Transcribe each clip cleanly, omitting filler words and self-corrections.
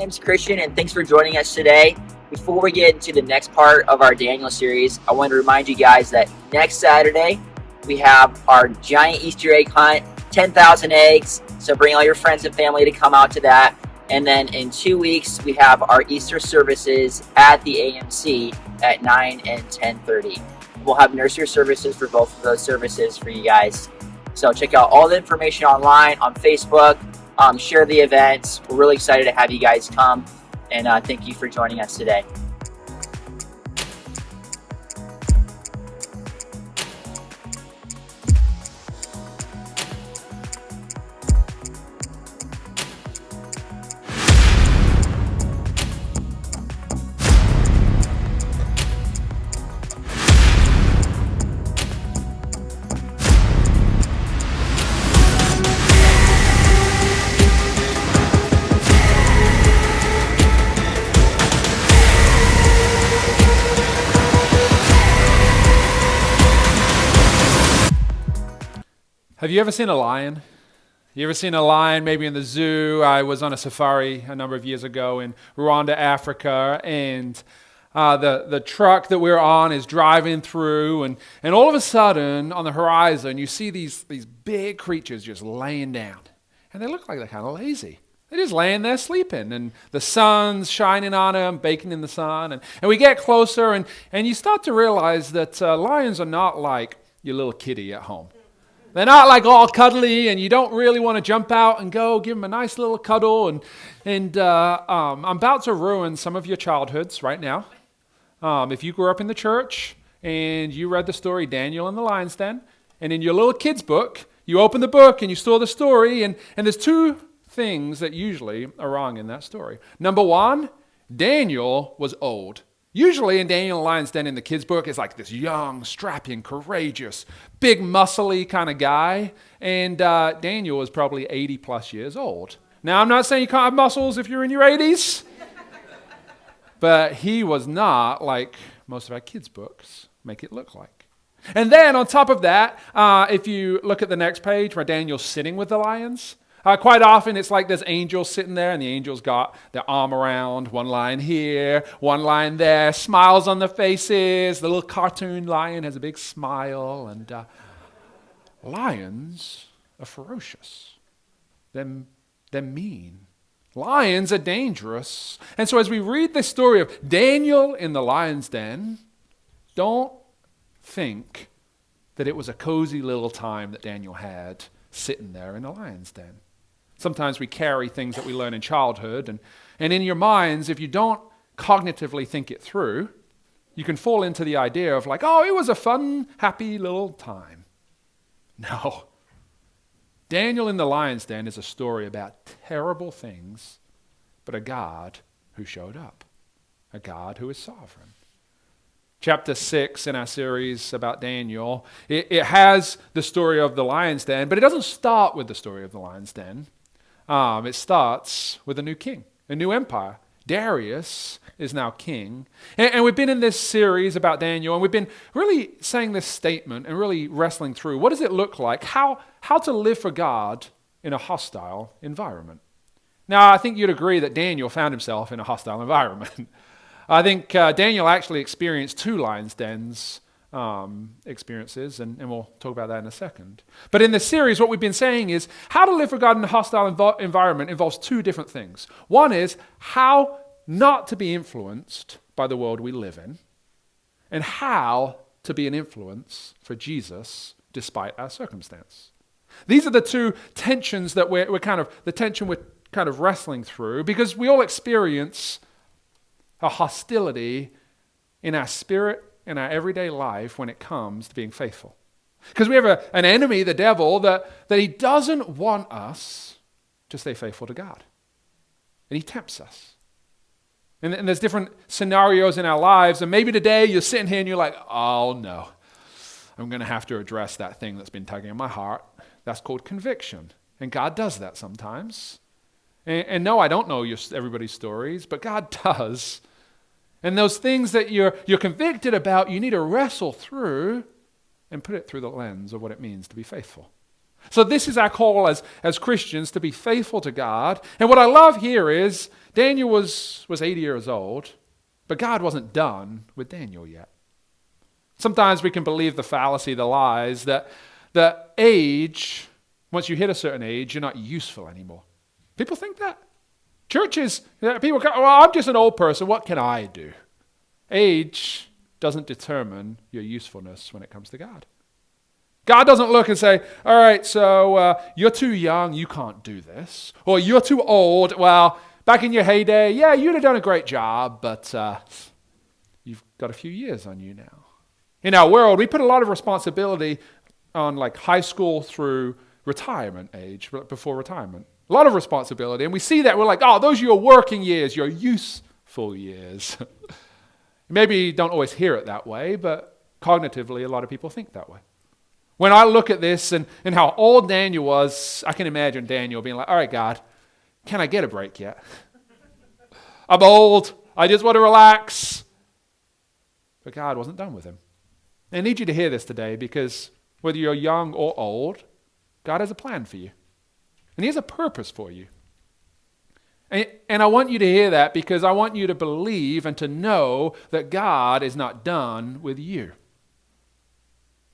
name's Christian, and thanks for joining us today. Before we get into the next part of our Daniel series, I want to remind you guys that next Saturday we have our giant Easter egg hunt, 10,000 eggs. So bring all your friends and family to come out to that. And then in 2 weeks, we have our Easter services at the AMC at 9 and 10:30. We'll have nursery services for both of those services for you guys. So check out all the information online on Facebook. Share the events. We're really excited to have you guys come, and thank you for joining us today. Have you ever seen a lion? You ever seen a lion maybe in the zoo? I was on a safari a number of years ago in Rwanda, Africa, and the truck that we're on is driving through, and all of a sudden on the horizon you see these big creatures just laying down. And they look like they're kind of lazy. They're just laying there sleeping, and the sun's shining on them, baking in the sun. And we get closer, and you start to realize that lions are not like your little kitty at home. They're not like all cuddly, and you don't really want to jump out and go give them a nice little cuddle. And I'm about to ruin some of your childhoods right now. If you grew up in the church and you read the story Daniel and the Lion's Den, and in your little kid's book, you open the book and you saw the story, and there's two things that usually are wrong in that story. Number one, Daniel was old. Usually in Daniel and the Lion's Den in the kids' book, it's like this young, strapping, courageous, big, muscly kind of guy. And Daniel was probably 80 plus years old. Now, I'm not saying you can't have muscles if you're in your 80s. But he was not like most of our kids' books make it look like. And then on top of that, if you look at the next page where Daniel's sitting with the lions, quite often it's like there's angels sitting there, and the angels got their arm around one lion here, one lion there, smiles on their faces. The little cartoon lion has a big smile, and lions are ferocious. They're mean. Lions are dangerous. And so as we read the story of Daniel in the lion's den, don't think that it was a cozy little time that Daniel had sitting there in the lion's den. Sometimes we carry things that we learn in childhood, and in your minds, if you don't cognitively think it through, you can fall into the idea of like, oh, it was a fun, happy little time. No. Daniel in the lion's den is a story about terrible things, but a God who showed up, a God who is sovereign. Chapter 6 in our series about Daniel, it has the story of the lion's den, but it doesn't start with the story of the lion's den. It starts with a new king, a new empire. Darius is now king. And we've been in this series about Daniel, and we've been really saying this statement and really wrestling through what does it look like, how to live for God in a hostile environment. Now, I think you'd agree that Daniel found himself in a hostile environment. I think Daniel actually experienced two lion's dens experiences, and we'll talk about that in a second. But in this series, what we've been saying is how to live for God in a hostile environment involves two different things. One is how not to be influenced by the world we live in, and how to be an influence for Jesus despite our circumstance. These are the two tensions that we're kind of wrestling through, because we all experience a hostility in our spirit, in our everyday life when it comes to being faithful. Because we have an enemy, the devil, that he doesn't want us to stay faithful to God. And he tempts us. And there's different scenarios in our lives, and maybe today you're sitting here and you're like, oh no, I'm going to have to address that thing that's been tugging on my heart. That's called conviction. And God does that sometimes. And no, I don't know everybody's stories, but God does. And those things that you're convicted about, you need to wrestle through and put it through the lens of what it means to be faithful. So this is our call as Christians, to be faithful to God. And what I love here is Daniel was 80 years old, but God wasn't done with Daniel yet. Sometimes we can believe the fallacy, the lies, that age, once you hit a certain age, you're not useful anymore. People think that. Churches, people go, well, I'm just an old person. What can I do? Age doesn't determine your usefulness when it comes to God. God doesn't look and say, all right, so you're too young, you can't do this. Or you're too old, well, back in your heyday, yeah, you'd have done a great job, but you've got a few years on you now. In our world, we put a lot of responsibility on like high school through retirement age, before retirement. A lot of responsibility. And we see that, we're like, oh, those are your working years, your useful years. Maybe you don't always hear it that way, but cognitively, a lot of people think that way. When I look at this and how old Daniel was, I can imagine Daniel being like, all right, God, can I get a break yet? I'm old. I just want to relax. But God wasn't done with him. I need you to hear this today, because whether you're young or old, God has a plan for you. And he has a purpose for you. And I want you to hear that, because I want you to believe and to know that God is not done with you.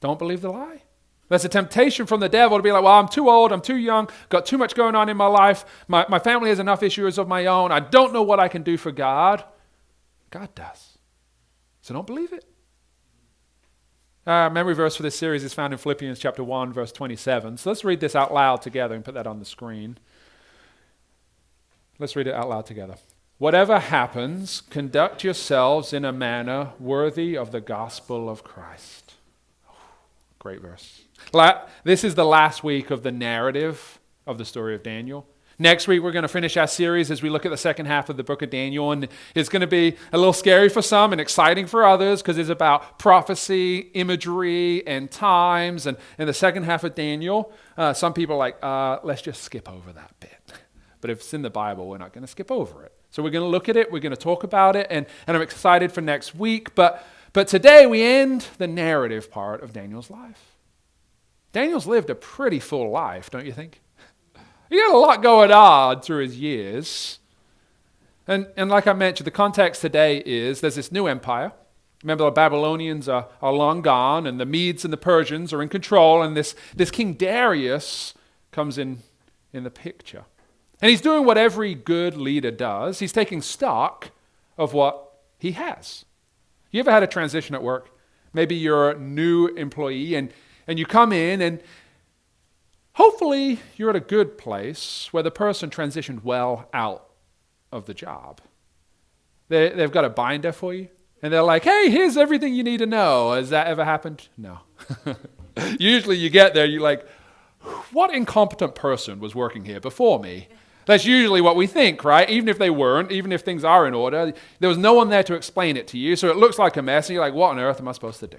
Don't believe the lie. That's a temptation from the devil to be like, well, I'm too old, I'm too young, got too much going on in my life, my family has enough issues of my own, I don't know what I can do for God. God does. So don't believe it. Our memory verse for this series is found in Philippians chapter 1, verse 27. So let's read this out loud together and put that on the screen. Let's read it out loud together. Whatever happens, conduct yourselves in a manner worthy of the gospel of Christ. Great verse. This is the last week of the narrative of the story of Daniel. Next week, we're going to finish our series as we look at the second half of the book of Daniel. And it's going to be a little scary for some and exciting for others, because it's about prophecy, imagery, and times. And in the second half of Daniel, some people are like, let's just skip over that bit. But if it's in the Bible, we're not going to skip over it. So we're going to look at it. We're going to talk about it. And I'm excited for next week. But today, we end the narrative part of Daniel's life. Daniel's lived a pretty full life, don't you think? He had a lot going on through his years. And like I mentioned, the context today is there's this new empire. Remember, the Babylonians are long gone, and the Medes and the Persians are in control, and this King Darius comes in the picture. And he's doing what every good leader does. He's taking stock of what he has. You ever had a transition at work? Maybe you're a new employee, and you come in, and hopefully you're at a good place where the person transitioned well out of the job. They've got a binder for you, and they're like, hey, here's everything you need to know. Has that ever happened? No. Usually you get there, you're like, what incompetent person was working here before me? That's usually what we think, right? Even if they weren't, even if things are in order, there was no one there to explain it to you, so it looks like a mess, and you're like, what on earth am I supposed to do?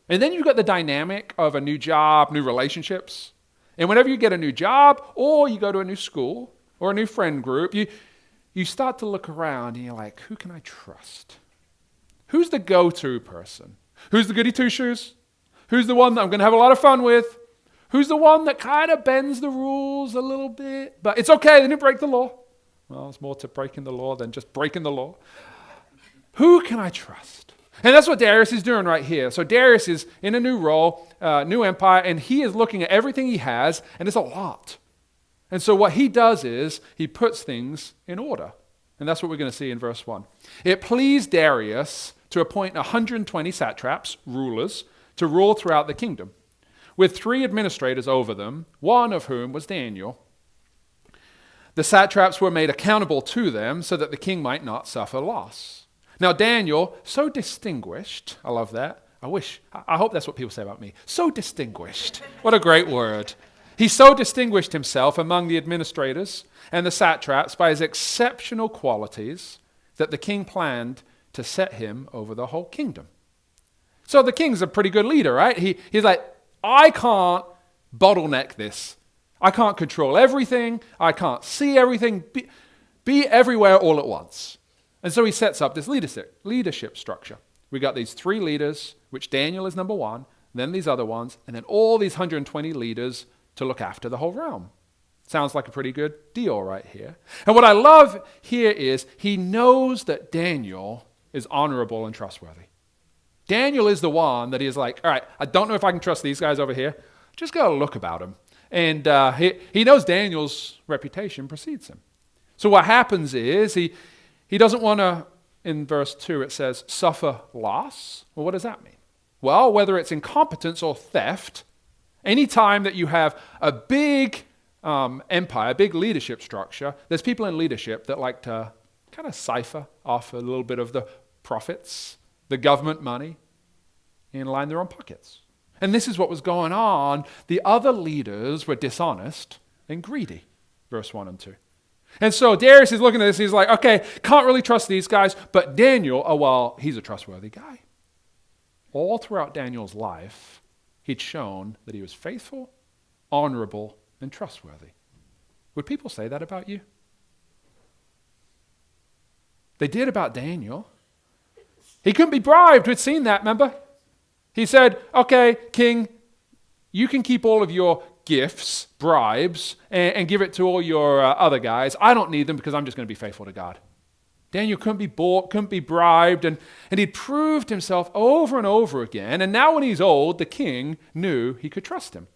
And then you've got the dynamic of a new job, new relationships. And whenever you get a new job, or you go to a new school, or a new friend group, you start to look around and you're like, who can I trust? Who's the go-to person? Who's the goody two-shoes? Who's the one that I'm going to have a lot of fun with? Who's the one that kind of bends the rules a little bit? But it's okay, they didn't break the law. Well, it's more to breaking the law than just breaking the law. Who can I trust? And that's what Darius is doing right here. So Darius is in a new role, new empire, and he is looking at everything he has, and it's a lot. And so what he does is he puts things in order. And that's what we're going to see in verse 1. It pleased Darius to appoint 120 satraps, rulers, to rule throughout the kingdom, with 3 administrators over them, one of whom was Daniel. The satraps were made accountable to them so that the king might not suffer loss. Now Daniel, so distinguished, I love that. I hope that's what people say about me. So distinguished. What a great word. He so distinguished himself among the administrators and the satraps by his exceptional qualities that the king planned to set him over the whole kingdom. So the king's a pretty good leader, right? He's like, I can't bottleneck this. I can't control everything. I can't see everything. Be everywhere all at once. And so he sets up this leadership structure. We got these 3 leaders, which Daniel is number 1, then these other ones, and then all these 120 leaders to look after the whole realm. Sounds like a pretty good deal right here. And what I love here is he knows that Daniel is honorable and trustworthy. Daniel is the one that is like, all right, I don't know if I can trust these guys over here. Just got to look about him. And he knows Daniel's reputation precedes him. So what happens is he doesn't want to, in verse 2 it says, suffer loss. Well, what does that mean? Well, whether it's incompetence or theft, any time that you have a big empire, a big leadership structure, there's people in leadership that like to kind of cipher off a little bit of the profits, the government money, and line their own pockets. And this is what was going on. The other leaders were dishonest and greedy, verse 1 and 2. And so Darius is looking at this, he's like, okay, can't really trust these guys, but Daniel, oh well, he's a trustworthy guy. All throughout Daniel's life, he'd shown that he was faithful, honorable, and trustworthy. Would people say that about you? They did about Daniel. He couldn't be bribed. We'd seen that, remember? He said, okay, king, you can keep all of your gifts, bribes, and give it to all your other guys. I don't need them because I'm just going to be faithful to God. Daniel couldn't be bought, couldn't be bribed, and he'd proved himself over and over again. And now when he's old, the king knew he could trust him.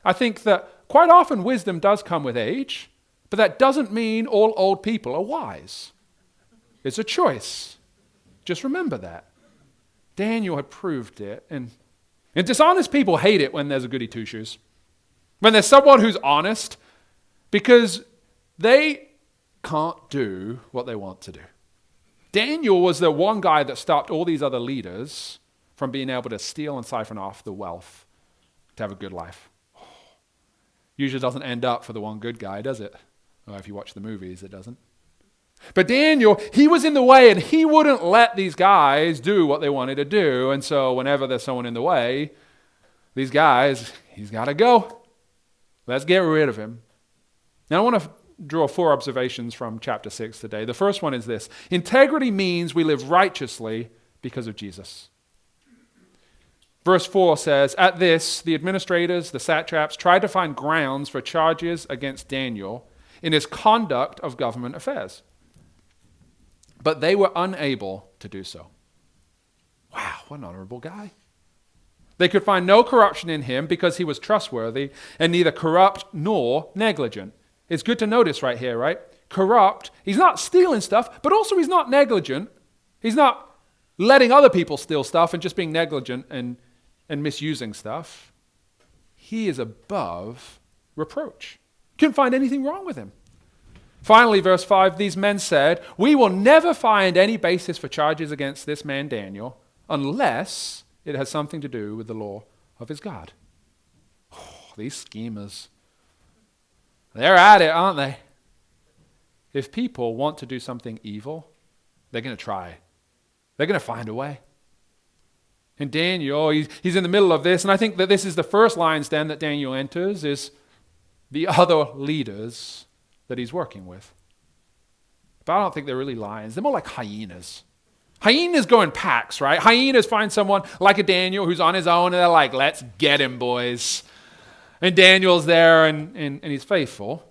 I think that quite often wisdom does come with age, but that doesn't mean all old people are wise. It's a choice. Just remember that. Daniel had proved it. And dishonest people hate it when there's a goody two-shoes. When there's someone who's honest, because they can't do what they want to do. Daniel was the one guy that stopped all these other leaders from being able to steal and siphon off the wealth to have a good life. Usually doesn't end up for the one good guy, does it? Well, if you watch the movies, it doesn't. But Daniel, he was in the way, and he wouldn't let these guys do what they wanted to do. And so whenever there's someone in the way, these guys, he's got to go. Let's get rid of him. Now I want to draw 4 observations from chapter 6 today. The first one is this. Integrity means we live righteously because of Jesus. Verse 4 says, at this, the administrators, the satraps, tried to find grounds for charges against Daniel in his conduct of government affairs. But they were unable to do so. Wow, what an honorable guy. They could find no corruption in him because he was trustworthy and neither corrupt nor negligent. It's good to notice right here, right? Corrupt, he's not stealing stuff, but also he's not negligent. He's not letting other people steal stuff and just being negligent and misusing stuff. He is above reproach. Couldn't find anything wrong with him. Finally, verse 5, these men said, we will never find any basis for charges against this man Daniel unless it has something to do with the law of his God. Oh, these schemers. They're at it, aren't they? If people want to do something evil, they're going to try. They're going to find a way. And Daniel, he's in the middle of this, and I think that this is the first lion's den that Daniel enters, is the other leaders that he's working with. But I don't think they're really lions. They're more like hyenas. Hyenas go in packs, right? Hyenas find someone like a Daniel who's on his own, and they're like, let's get him, boys. And Daniel's there, and he's faithful.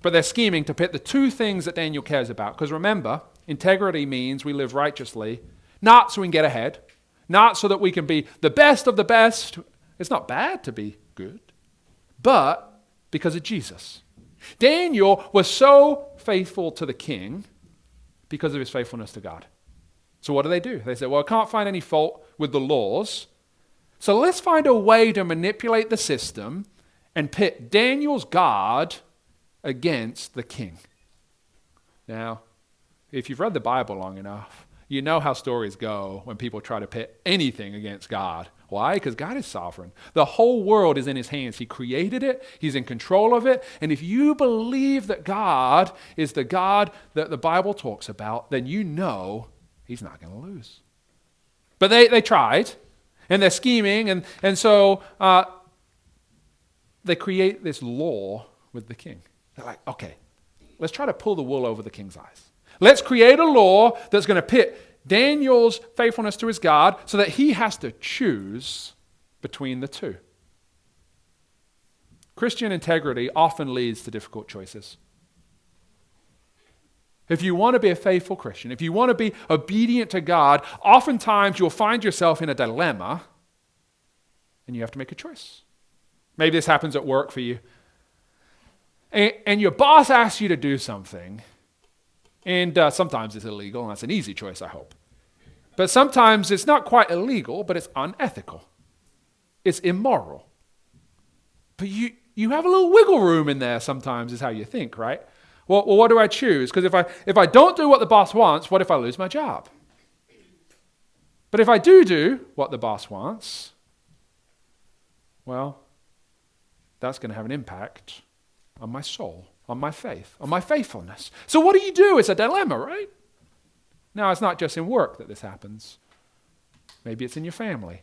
But they're scheming to pit the 2 things that Daniel cares about. Because remember, integrity means we live righteously, not so we can get ahead, not so that we can be the best of the best. It's not bad to be good, but because of Jesus. Daniel was so faithful to the king because of his faithfulness to God. So what do? They said, well, I can't find any fault with the laws, so let's find a way to manipulate the system and pit Daniel's God against the king. Now, if you've read the Bible long enough, you know how stories go when people try to pit anything against God. Why? Because God is sovereign. The whole world is in his hands. He created it. He's in control of it. And if you believe that God is the God that the Bible talks about, then you know he's not going to lose. But they tried, and they're scheming, and so they create this law with the king. They're like, okay, let's try to pull the wool over the king's eyes. Let's create a law that's going to pit Daniel's faithfulness to his God so that he has to choose between the 2. Christian integrity often leads to difficult choices. If you want to be a faithful Christian, if you want to be obedient to God, oftentimes you'll find yourself in a dilemma and you have to make a choice. Maybe this happens at work for you. And your boss asks you to do something, and sometimes it's illegal, and that's an easy choice, I hope. But sometimes it's not quite illegal, but it's unethical. It's immoral. But you have a little wiggle room in there sometimes is how you think, right? Well, what do I choose? Because if I don't do what the boss wants, what if I lose my job? But if I do what the boss wants, well, that's going to have an impact on my soul, on my faith, on my faithfulness. So what do? It's a dilemma, right? Now, it's not just in work that this happens. Maybe it's in your family.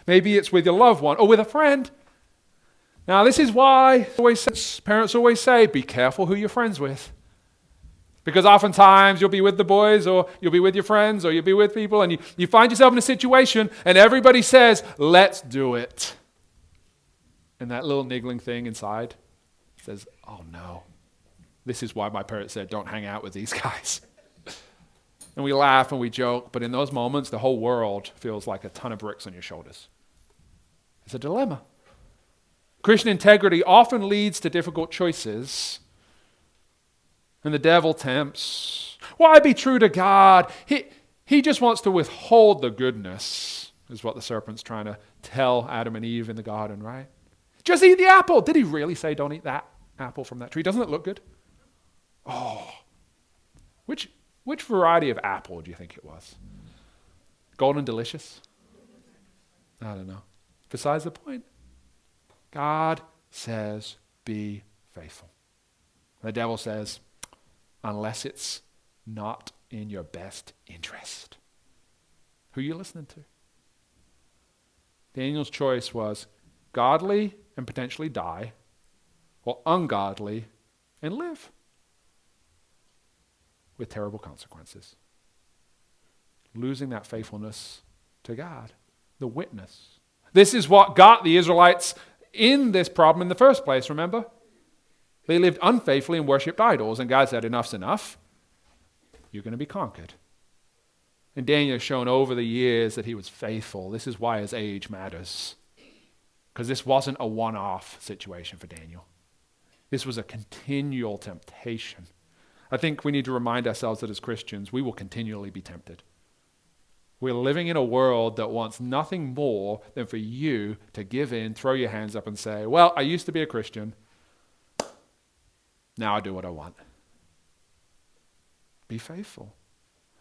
Maybe it's with your loved one or with a friend. Now, this is why parents always say, be careful who you're friends with. Because oftentimes you'll be with the boys or you'll be with your friends or you'll be with people and you find yourself in a situation and everybody says, let's do it. And that little niggling thing inside says, oh no, this is why my parents said, don't hang out with these guys. And we laugh and we joke, but in those moments, the whole world feels like a ton of bricks on your shoulders. It's a dilemma. Christian integrity often leads to difficult choices. And the devil tempts. Why be true to God? He just wants to withhold the goodness, is what the serpent's trying to tell Adam and Eve in the garden, right? Just eat the apple. Did he really say don't eat that apple from that tree? Doesn't it look good? Oh. Which variety of apple do you think it was? Golden Delicious? I don't know. Besides the point. God says, be faithful. The devil says, unless it's not in your best interest. Who are you listening to? Daniel's choice was godly and potentially die, or ungodly and live with terrible consequences. Losing that faithfulness to God, the witness. This is what got the Israelites in this problem in the first place, remember? They lived unfaithfully and worshipped idols, and God said, enough's enough. You're going to be conquered. And Daniel has shown over the years that he was faithful. This is why his age matters. Because this wasn't a one-off situation for Daniel. This was a continual temptation. I think we need to remind ourselves that as Christians, we will continually be tempted. We're living in a world that wants nothing more than for you to give in, throw your hands up and say, well, I used to be a Christian. Now I do what I want. Be faithful.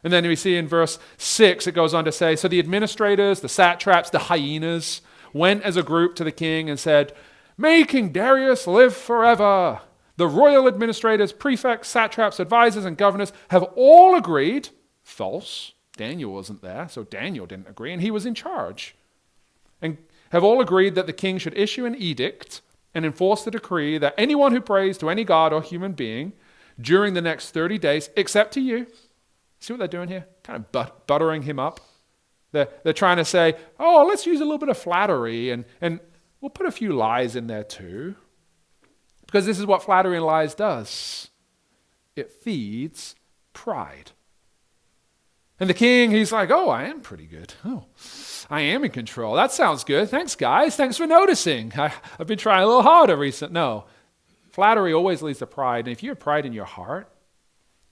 And then we see in verse 6, it goes on to say, so the administrators, the satraps, the hyenas went as a group to the king and said, may King Darius live forever. The royal administrators, prefects, satraps, advisors, and governors have all agreed, false. Daniel wasn't there, so Daniel didn't agree, and he was in charge. And have all agreed that the king should issue an edict and enforce the decree that anyone who prays to any god or human being during the next 30 days, except to you. See what they're doing here? Kind of buttering him up. They're trying to say, oh, let's use a little bit of flattery, and we'll put a few lies in there too. Because this is what flattery and lies does. It feeds pride. And the king, he's like, oh, I am pretty good. Oh, I am in control. That sounds good. Thanks, guys. Thanks for noticing. I've been trying a little harder recently. No. Flattery always leads to pride. And if you have pride in your heart,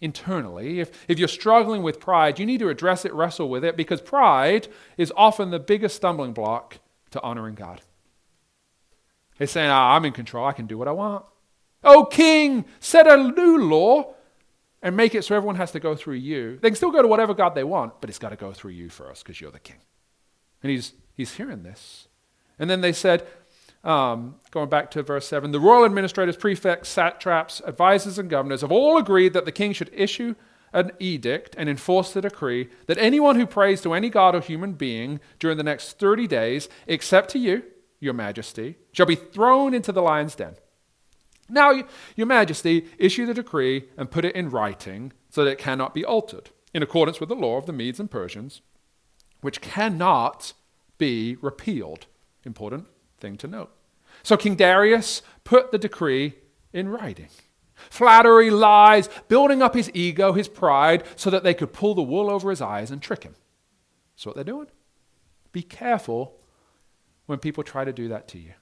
internally, if you're struggling with pride, you need to address it, wrestle with it, because pride is often the biggest stumbling block to honoring God. He's saying, I'm in control. I can do what I want. Oh, king, set a new law and make it so everyone has to go through you. They can still go to whatever God they want, but it's got to go through you first because you're the king. And he's hearing this. And then they said, going back to verse 7, the royal administrators, prefects, satraps, advisors, and governors have all agreed that the king should issue an edict and enforce the decree that anyone who prays to any god or human being during the next 30 days, except to you, your majesty, shall be thrown into the lion's den. Now, your majesty, issue the decree and put it in writing so that it cannot be altered, in accordance with the law of the Medes and Persians, which cannot be repealed. Important thing to note. So King Darius put the decree in writing. Flattery, lies, building up his ego, his pride, so that they could pull the wool over his eyes and trick him. That's what they're doing. Be careful when people try to do that to you.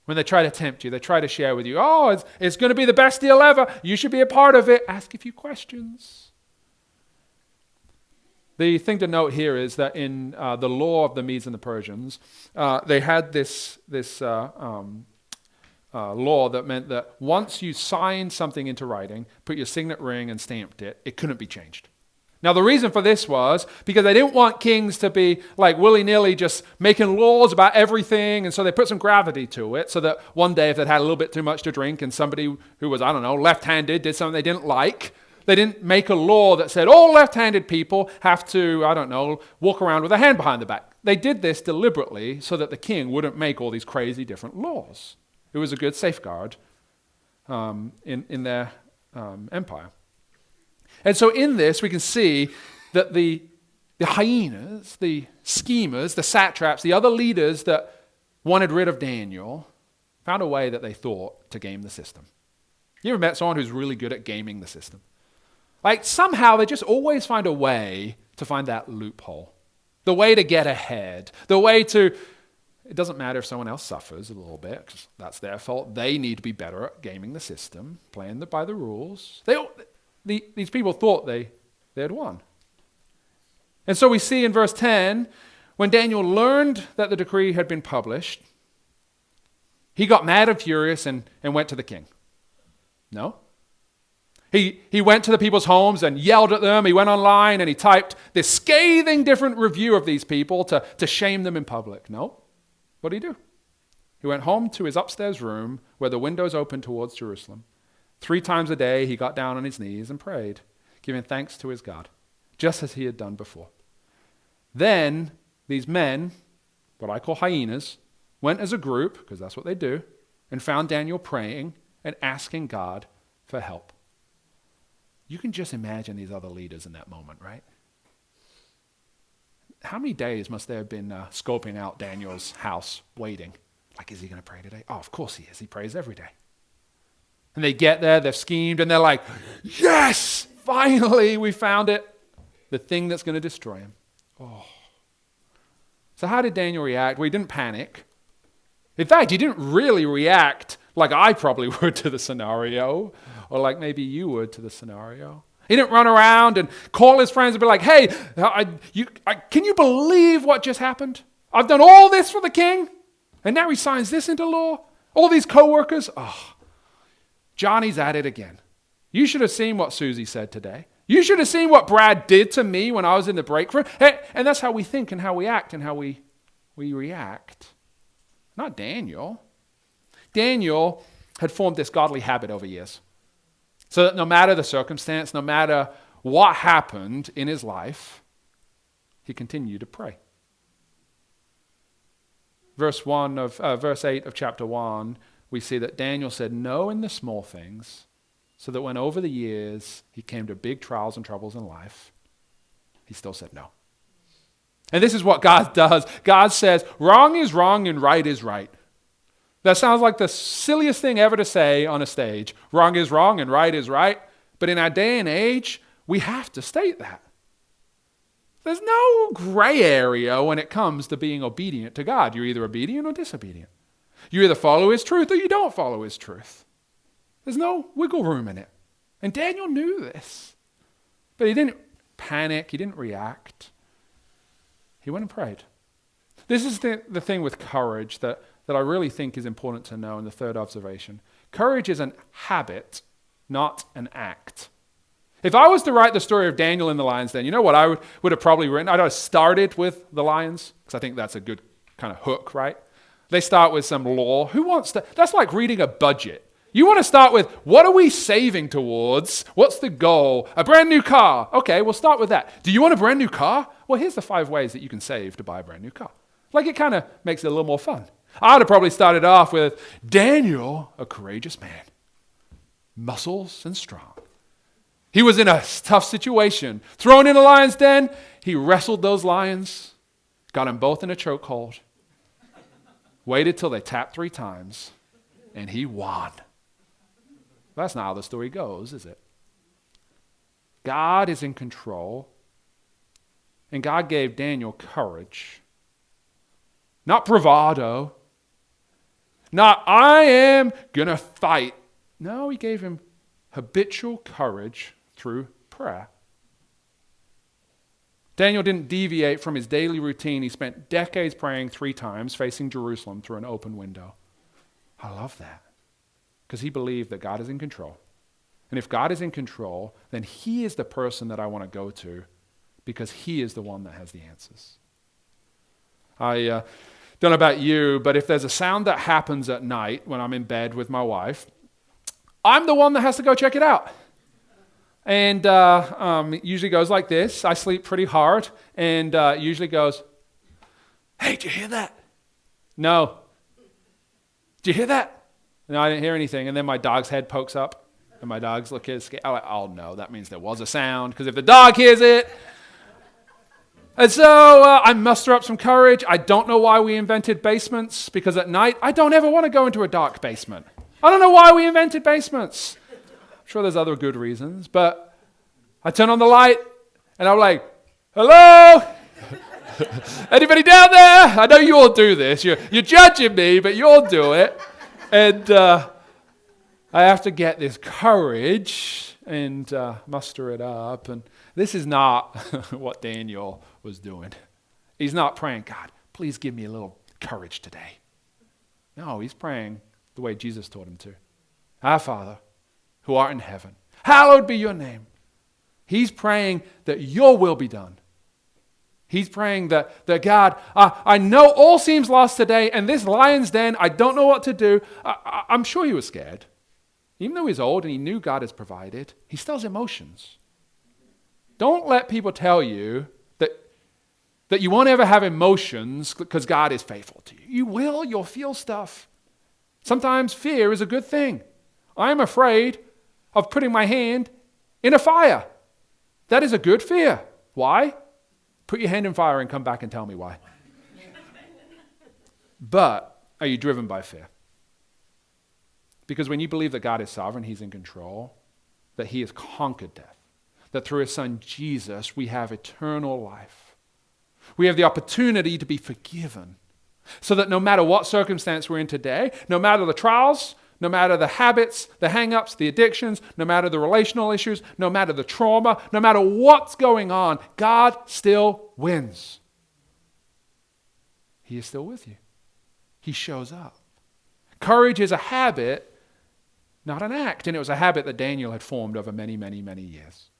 When they try to tempt you, they try to share with you, oh, it's going to be the best deal ever. You should be a part of it. Ask a few questions. The thing to note here is that in the law of the Medes and the Persians, they had this law that meant that once you signed something into writing, put your signet ring and stamped it, it couldn't be changed. Now, the reason for this was because they didn't want kings to be like willy-nilly just making laws about everything, and so they put some gravity to it so that one day if they'd had a little bit too much to drink and somebody who was, left-handed did something they didn't like, they didn't make a law that said all left-handed people have to, walk around with a hand behind the back. They did this deliberately so that the king wouldn't make all these crazy different laws. It was a good safeguard in their empire. And so in this, we can see that the hyenas, the schemers, the satraps, the other leaders that wanted rid of Daniel found a way that they thought to game the system. You ever met someone who's really good at gaming the system? Like somehow they just always find a way to find that loophole, the way to get ahead, the way to, it doesn't matter if someone else suffers a little bit, because that's their fault. They need to be better at gaming the system, playing by the rules. These people thought they had won. And so we see in verse 10, when Daniel learned that the decree had been published, he got mad and furious and went to the king. No. He went to the people's homes and yelled at them. He went online and he typed this scathing different review of these people to shame them in public. No. What did he do? He went home to his upstairs room where the windows opened towards Jerusalem. 3 times a day, he got down on his knees and prayed, giving thanks to his God, just as he had done before. Then these men, what I call hyenas, went as a group, because that's what they do, and found Daniel praying and asking God for help. You can just imagine these other leaders in that moment, right? How many days must they have been scoping out Daniel's house, waiting? Like, is he going to pray today? Oh, of course he is. He prays every day. And they get there, they've schemed, and they're like, yes, finally we found it. The thing that's going to destroy him. Oh. So how did Daniel react? Well, he didn't panic. In fact, he didn't really react like I probably would to the scenario, or like maybe you would to the scenario. He didn't run around and call his friends and be like, hey, can you believe what just happened? I've done all this for the king, and now he signs this into law? All these co-workers? Oh. Johnny's at it again. You should have seen what Susie said today. You should have seen what Brad did to me when I was in the break room. And that's how we think and how we act and how we react. Not Daniel. Daniel had formed this godly habit over years. So that no matter the circumstance, no matter what happened in his life, he continued to pray. Verse 8 of chapter 1, we see that Daniel said no in the small things, so that when over the years he came to big trials and troubles in life, he still said no. And this is what God does. God says, wrong is wrong and right is right. That sounds like the silliest thing ever to say on a stage. Wrong is wrong and right is right. But in our day and age, we have to state that. There's no gray area when it comes to being obedient to God. You're either obedient or disobedient. You either follow his truth or you don't follow his truth. There's no wiggle room in it. And Daniel knew this. But he didn't panic. He didn't react. He went and prayed. This is the thing with courage that I really think is important to know in the third observation. Courage is an habit, not an act. If I was to write the story of Daniel in the lion's den, you know what I would have probably written? I'd have started with the lions, because I think that's a good kind of hook, right? They start with some law. Who wants to? That's like reading a budget. You want to start with, what are we saving towards? What's the goal? A brand new car. Okay, we'll start with that. Do you want a brand new car? Well, here's the 5 ways that you can save to buy a brand new car. Like, it kind of makes it a little more fun. I'd have probably started off with, Daniel, a courageous man, muscles and strong. He was in a tough situation. Thrown in a lion's den, he wrestled those lions, got them both in a chokehold. waited till they tapped 3 times, and he won. That's not how the story goes, is it? God is in control, and God gave Daniel courage. Not bravado. Not, I am going to fight. No, he gave him habitual courage through prayer. Daniel didn't deviate from his daily routine. He spent decades praying 3 times, facing Jerusalem through an open window. I love that, because he believed that God is in control. And if God is in control, then he is the person that I want to go to, because he is the one that has the answers. I don't know about you, but if there's a sound that happens at night when I'm in bed with my wife, I'm the one that has to go check it out. And it usually goes like this. I sleep pretty hard, and it usually goes, hey, did you hear that? No. Did you hear that? No, I didn't hear anything. And then my dog's head pokes up, and my dog's looking scared. I'm like, oh no, that means there was a sound, because if the dog hears it. And so I muster up some courage. I don't know why we invented basements, because at night, I don't ever want to go into a dark basement. I don't know why we invented basements. I'm sure there's other good reasons, but I turn on the light, and I'm like, hello? Anybody down there? I know you all do this. You're judging me, but you all do it. And I have to get this courage and muster it up. And this is not what Daniel was doing. He's not praying, God, please give me a little courage today. No, he's praying the way Jesus taught him to. Our Father, who art in heaven, hallowed be your name. He's praying that your will be done. He's praying that God, I know all seems lost today, and this lion's den, I don't know what to do. I'm sure he was scared. Even though he's old and he knew God has provided, he still has emotions. Don't let people tell you that you won't ever have emotions because God is faithful to you. You will. You'll feel stuff. Sometimes fear is a good thing. I'm afraid of putting my hand in a fire. That is a good fear. Why? Put your hand in fire and come back and tell me why. But are you driven by fear? Because when you believe that God is sovereign, he's in control, that he has conquered death, that through his son Jesus we have eternal life. We have the opportunity to be forgiven, so that no matter what circumstance we're in today, no matter the trials, no matter the habits, the hang-ups, the addictions, no matter the relational issues, no matter the trauma, no matter what's going on, God still wins. He is still with you. He shows up. Courage is a habit, not an act. And it was a habit that Daniel had formed over many, many, many years.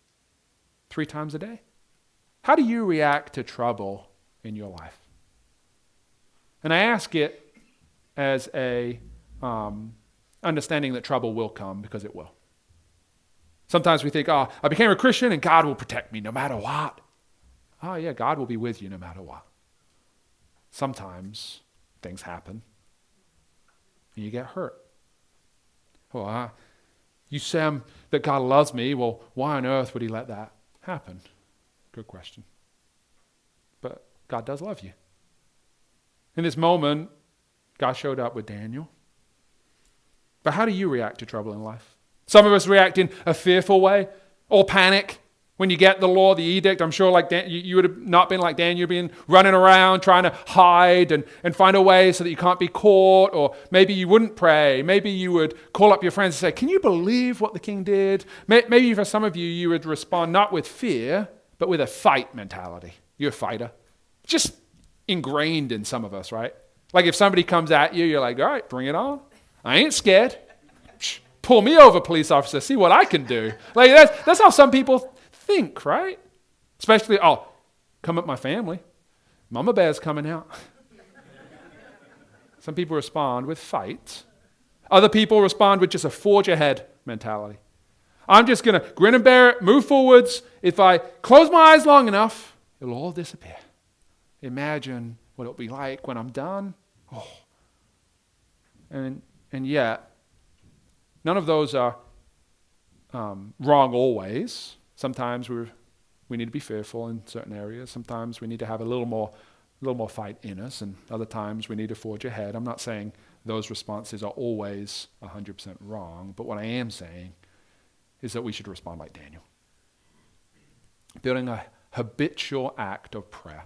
3 times a day. How do you react to trouble in your life? And I ask it as a understanding that trouble will come, because it will. Sometimes we think, I became a Christian and God will protect me no matter what. Oh yeah, God will be with you no matter what. Sometimes things happen and you get hurt. Well, you say that God loves me. Well, why on earth would he let that happen? Good question. But God does love you. In this moment, God showed up with Daniel. But how do you react to trouble in life? Some of us react in a fearful way, or panic. When you get the law, the edict, I'm sure like you would have not been like Daniel, been running around trying to hide and find a way so that you can't be caught. Or maybe you wouldn't pray. Maybe you would call up your friends and say, can you believe what the king did? Maybe for some of you, you would respond not with fear, but with a fight mentality. You're a fighter. Just ingrained in some of us, right? Like if somebody comes at you, you're like, all right, bring it on. I ain't scared. Pull me over, police officer. See what I can do. Like that's how some people think, right? Especially, come at my family. Mama Bear's coming out. Some people respond with fight. Other people respond with just a forge ahead mentality. I'm just going to grin and bear it, move forwards. If I close my eyes long enough, it'll all disappear. Imagine what it'll be like when I'm done. Oh. And yet, none of those are wrong always. Sometimes we need to be fearful in certain areas. Sometimes we need to have a little more little more fight in us, and other times we need to forge ahead. I'm not saying those responses are always 100% wrong, but what I am saying is that we should respond like Daniel. Building a habitual act of prayer,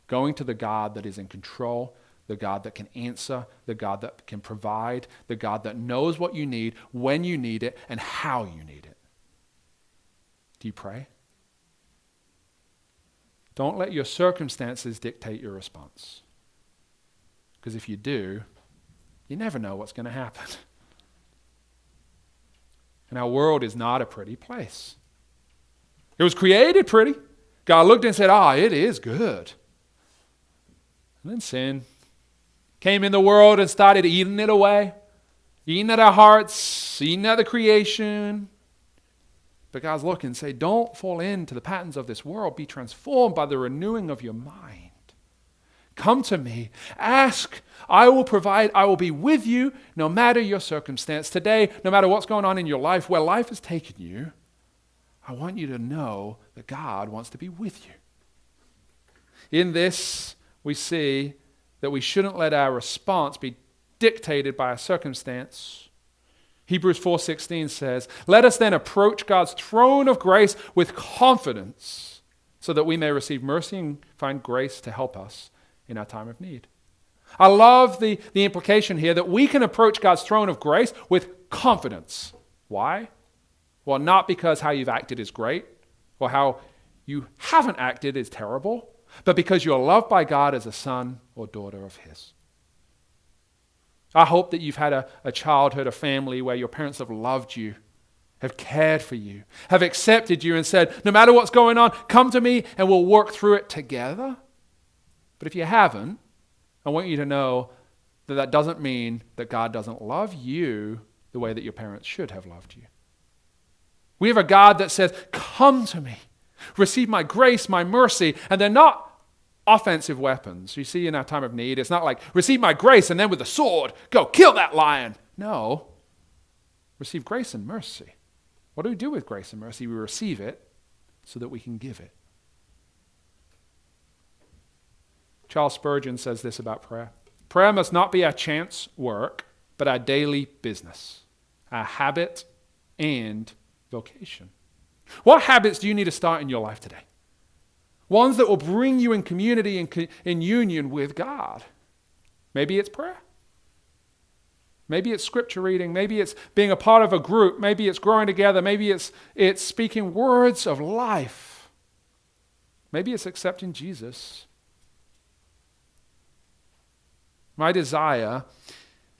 going to the God that is in control, the God that can answer, the God that can provide, the God that knows what you need, when you need it, and how you need it. Do you pray? Don't let your circumstances dictate your response. Because if you do, you never know what's going to happen. And our world is not a pretty place. It was created pretty. God looked and said, it is good. And then sin came in the world and started eating it away, eating at our hearts, eating at the creation. But God's looking and say, don't fall into the patterns of this world. Be transformed by the renewing of your mind. Come to me. Ask. I will provide. I will be with you no matter your circumstance. Today, no matter what's going on in your life, where life has taken you, I want you to know that God wants to be with you. In this, we see that we shouldn't let our response be dictated by a circumstance. Hebrews 4:16 says, let us then approach God's throne of grace with confidence so that we may receive mercy and find grace to help us in our time of need. I love the implication here that we can approach God's throne of grace with confidence. Why? Well, not because how you've acted is great or how you haven't acted is terrible, but because you're loved by God as a son or daughter of His. I hope that you've had a childhood, a family where your parents have loved you, have cared for you, have accepted you and said, no matter what's going on, come to me and we'll work through it together. But if you haven't, I want you to know that that doesn't mean that God doesn't love you the way that your parents should have loved you. We have a God that says, come to me, receive my grace, my mercy, and they're not offensive weapons. You see, in our time of need, it's not like, receive my grace and then with a sword, go kill that lion. No, receive grace and mercy. What do we do with grace and mercy? We receive it so that we can give it. Charles Spurgeon says this about prayer. Prayer must not be our chance work, but our daily business, our habit and vocation. What habits do you need to start in your life today? Ones that will bring you in community and in union with God. Maybe it's prayer. Maybe it's scripture reading. Maybe it's being a part of a group. Maybe it's growing together. Maybe it's speaking words of life. Maybe it's accepting Jesus. My desire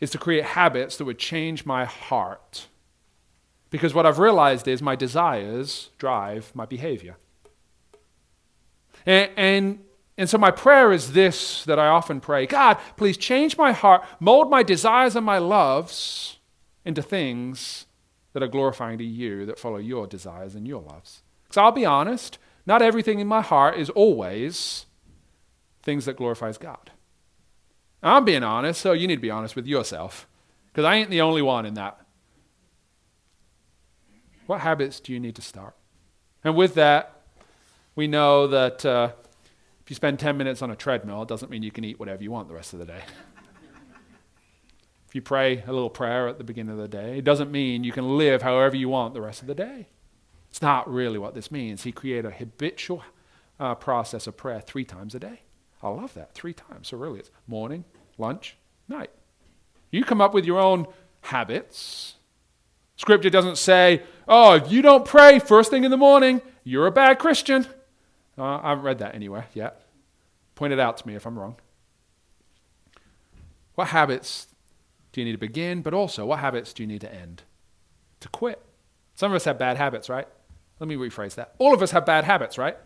is to create habits that would change my heart. Because what I've realized is my desires drive my behavior. And so my prayer is this that I often pray: God, please change my heart, mold my desires and my loves into things that are glorifying to you, that follow your desires and your loves. Because I'll be honest, not everything in my heart is always things that glorifies God. I'm being honest, so you need to be honest with yourself, because I ain't the only one in that. What habits do you need to start? And with that, we know that if you spend 10 minutes on a treadmill, it doesn't mean you can eat whatever you want the rest of the day. If you pray a little prayer at the beginning of the day, it doesn't mean you can live however you want the rest of the day. It's not really what this means. He created a habitual process of prayer 3 times a day. I love that, 3 times. So really it's morning, lunch, night. You come up with your own habits. Scripture doesn't say, oh, if you don't pray first thing in the morning, you're a bad Christian. I haven't read that anywhere yet. Point it out to me if I'm wrong. What habits do you need to begin, but also what habits do you need to end? To quit. Some of us have bad habits, right? Let me rephrase that. All of us have bad habits, right?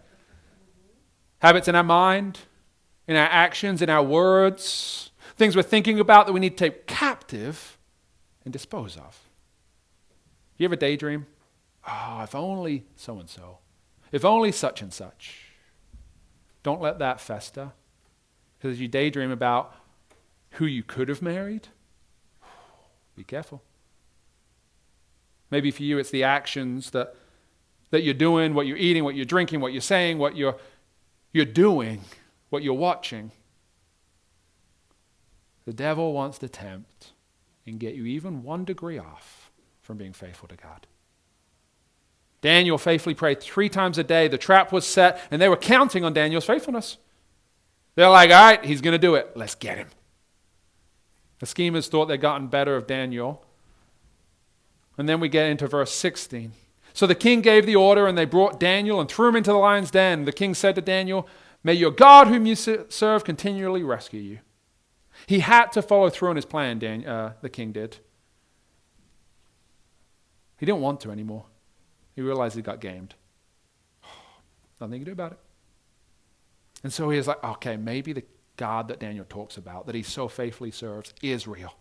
Habits in our mind, in our actions, in our words, things we're thinking about that we need to take captive and dispose of. You ever daydream? Oh, if only so-and-so. If only such and such. Don't let that fester. Because as you daydream about who you could have married, be careful. Maybe for you it's the actions that you're doing, what you're eating, what you're drinking, what you're saying, what you're doing, what you're watching The devil wants to tempt and get you even 1 degree off from being faithful to God. Daniel faithfully prayed 3 times a day. The trap was set, and they were counting on Daniel's faithfulness. They're like, all right, he's going to do it. Let's get him. The schemers thought they'd gotten better of Daniel. And then we get into verse 16. So the king gave the order, and they brought Daniel and threw him into the lion's den. The king said to Daniel, may your God whom you serve continually rescue you. He had to follow through on his plan, the king did. He didn't want to anymore. He realized he got gamed. Nothing he could do about it. And so he was like, okay, maybe the God that Daniel talks about, that he so faithfully serves, is real.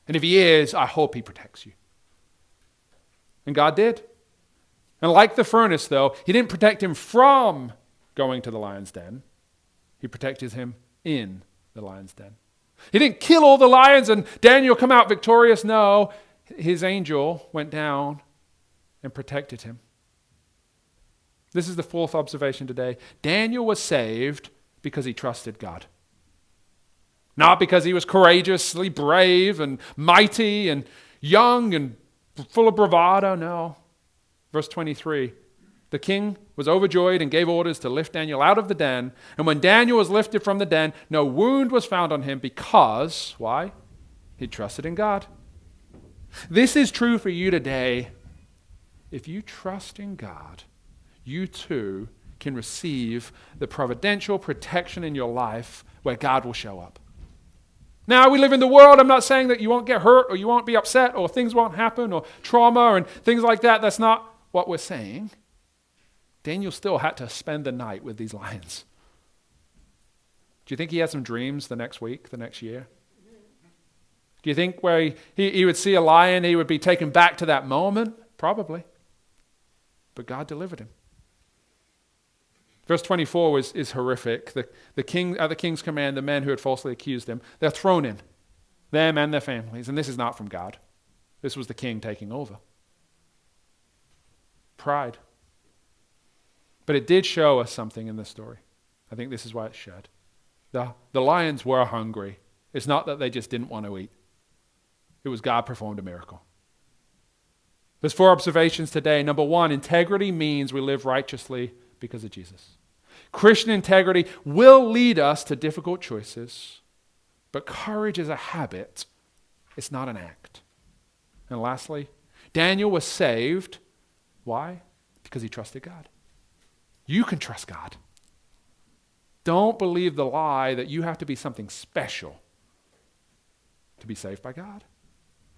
And if he is, I hope he protects you. And God did. And like the furnace, though, he didn't protect him from going to the lion's den. He protected him in the lion's den. He didn't kill all the lions and Daniel come out victorious. No, his angel went down and protected him. This is the 4th observation today. Daniel was saved because he trusted God. Not because he was courageously brave and mighty and young and full of bravado. No. Verse 23. The king was overjoyed and gave orders to lift Daniel out of the den. And when Daniel was lifted from the den, no wound was found on him because, why? He trusted in God. This is true for you today. If you trust in God, you too can receive the providential protection in your life where God will show up. Now, we live in the world. I'm not saying that you won't get hurt or you won't be upset or things won't happen or trauma and things like that. That's not what we're saying. Daniel still had to spend the night with these lions. Do you think he had some dreams the next week, the next year? Do you think where he would see a lion, he would be taken back to that moment? Probably. But God delivered him. Verse 24 is horrific. The king, at the king's command, the men who had falsely accused him, they're thrown in, them and their families. And this is not from God. This was the king taking over. Pride. But it did show us something in this story. I think this is why it showed. The lions were hungry. It's not that they just didn't want to eat. It was God performed a miracle. There's 4 observations today. Number 1, integrity means we live righteously because of Jesus. Christian integrity will lead us to difficult choices, but courage is a habit. It's not an act. And lastly, Daniel was saved. Why? Because he trusted God. You can trust God. Don't believe the lie that you have to be something special to be saved by God.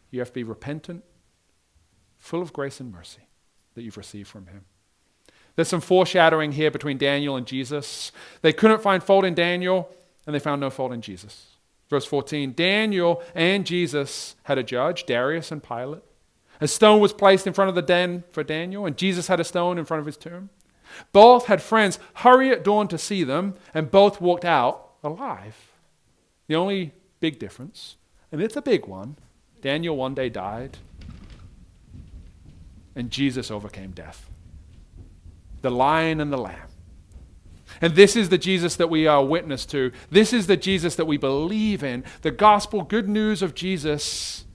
You have to be repentant, full of grace and mercy that you've received from him. There's some foreshadowing here between Daniel and Jesus. They couldn't find fault in Daniel, and they found no fault in Jesus. Verse 14, Daniel and Jesus had a judge, Darius and Pilate. A stone was placed in front of the den for Daniel, and Jesus had a stone in front of his tomb. Both had friends hurry at dawn to see them, and both walked out alive. The only big difference, and it's a big one, Daniel one day died, and Jesus overcame death. The lion and the lamb. And this is the Jesus that we are witness to. This is the Jesus that we believe in. The gospel, good news of Jesus.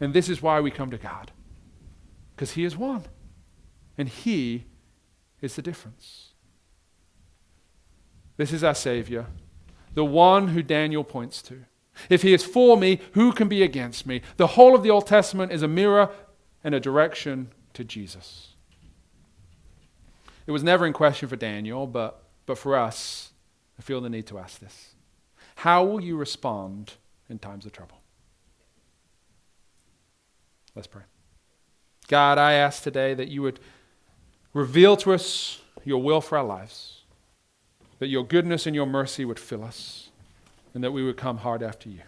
And this is why we come to God. Because he is one. And he is the difference. This is our Savior, the one who Daniel points to. If he is for me, who can be against me? The whole of the Old Testament is a mirror and a direction to Jesus. It was never in question for Daniel, but for us, I feel the need to ask this. How will you respond in times of trouble? Let's pray. God, I ask today that you would reveal to us your will for our lives, that your goodness and your mercy would fill us, and that we would come hard after you.